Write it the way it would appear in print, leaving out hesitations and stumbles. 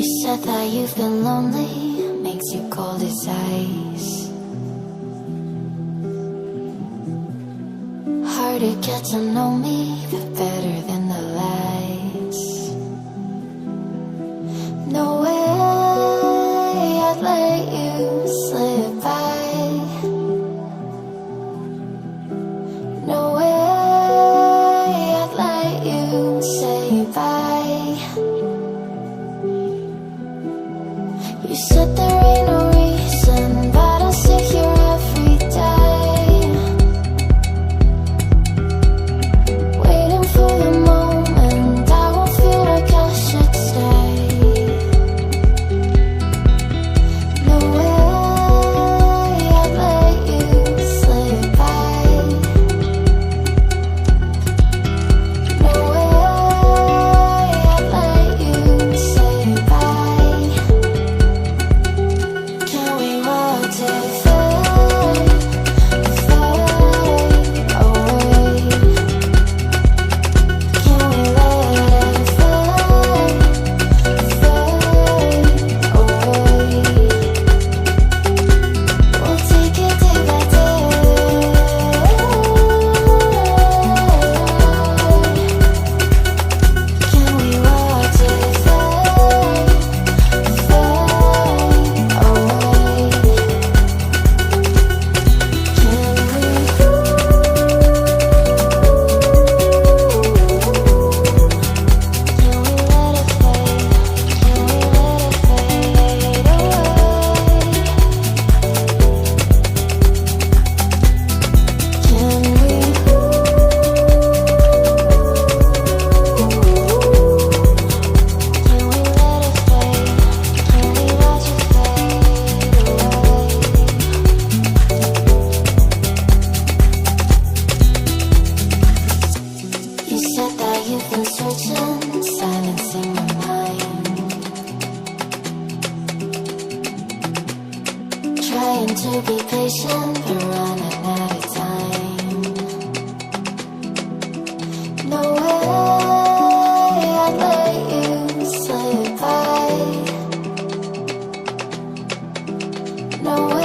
You said that you've been lonely, makes you cold as ice. Hard to get to know me, but better than the lies. No way I'd let you slip by. No way I'd let you say bye. You said there ain't no reason, but I'll sit here every day, waiting for the moment I won't feel like I should stay. No way I'd let you slip by. No way I'd let you say bye. Can we watch it fade, fade away? Can we let it fade, fade away? We'll take it day by day. Can we watch it fade, fade away? You said that you've been searching, silencing my mind, trying to be patient, but running out of time. No way I'd let you slip by. No way